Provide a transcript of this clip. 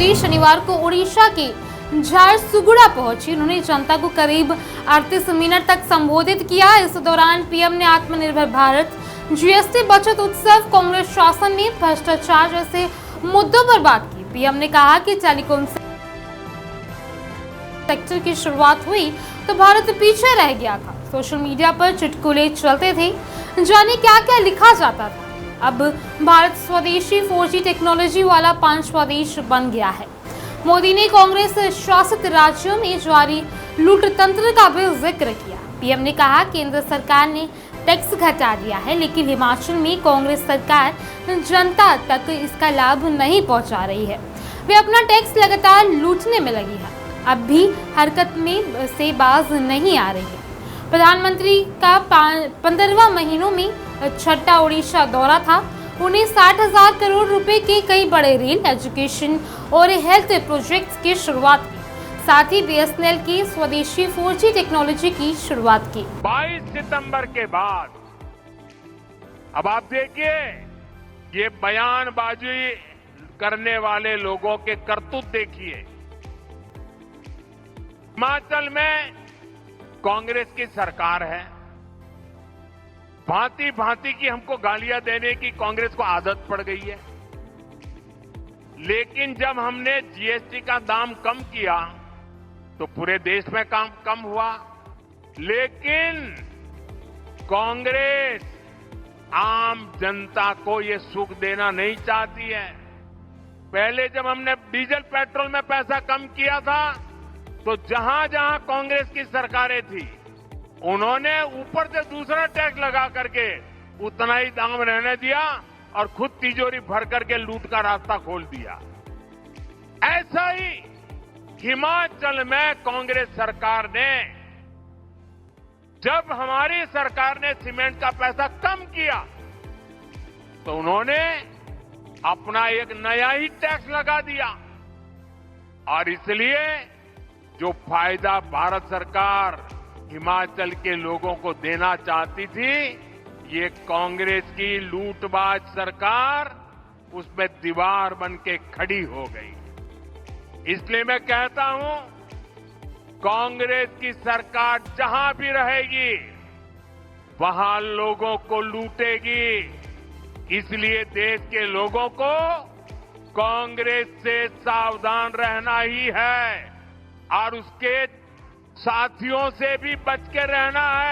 मोदी शनिवार को उड़ीसा के झारसुगुड़ा पहुंची। उन्होंने जनता को करीब 38 मिनट तक संबोधित किया। इस दौरान पीएम ने आत्मनिर्भर भारत, जीएसटी बचत उत्सव, कांग्रेस शासन में भ्रष्टाचार जैसे मुद्दों पर बात की। पीएम ने कहा कि टेलीकॉम सेक्टर की शुरुआत हुई तो भारत पीछे रह गया था। सोशल मीडिया पर चुटकुले चलते थे, जाने क्या क्या लिखा जाता था। अब भारत स्वदेशी 4G टेक्नोलॉजी वाला पांचवा देश बन गया है। मोदी ने कांग्रेस शासित राज्यों में जारी लूट तंत्र का भी जिक्र किया। पीएम ने कहा केंद्र सरकार ने टैक्स घटा दिया है, लेकिन हिमाचल में कांग्रेस सरकार जनता तक इसका लाभ नहीं पहुंचा रही है। वे अपना टैक्स लगातार लूटने में लगी है, अब भी हरकत में से बाज नहीं आ रही है। प्रधानमंत्री का 15वां महीनों में छठा उड़ीसा दौरा था। उन्हें 60,000 करोड़ रुपए के कई बड़े रेल, एजुकेशन और हेल्थ प्रोजेक्ट्स की शुरुआत की। साथ ही बीएसएनएल की स्वदेशी 4G टेक्नोलॉजी की शुरुआत की। 22 सितंबर के बाद अब आप देखिए, ये बयानबाजी करने वाले लोगों के करतूत देखिए। हिमाचल में कांग्रेस की सरकार है, भांति भांति की हमको गालियां देने की कांग्रेस को आदत पड़ गई है। लेकिन जब हमने जीएसटी का दाम कम किया तो पूरे देश में काम कम हुआ। लेकिन कांग्रेस आम जनता को ये सुख देना नहीं चाहती है। पहले जब हमने डीजल पेट्रोल में पैसा कम किया था तो जहां जहां कांग्रेस की सरकारें थी, उन्होंने ऊपर से दूसरा टैक्स लगा करके उतना ही दाम रहने दिया और खुद तिजोरी भर करके लूट का रास्ता खोल दिया। ऐसा ही हिमाचल में कांग्रेस सरकार ने, जब हमारी सरकार ने सीमेंट का पैसा कम किया तो उन्होंने अपना एक नया ही टैक्स लगा दिया। और इसलिए जो फायदा भारत सरकार हिमाचल के लोगों को देना चाहती थी, ये कांग्रेस की लूटबाज सरकार उसमें दीवार बन के खड़ी हो गई। इसलिए मैं कहता हूं, कांग्रेस की सरकार जहां भी रहेगी वहां लोगों को लूटेगी। इसलिए देश के लोगों को कांग्रेस से सावधान रहना ही है और उसके साथियों से भी बच के रहना है।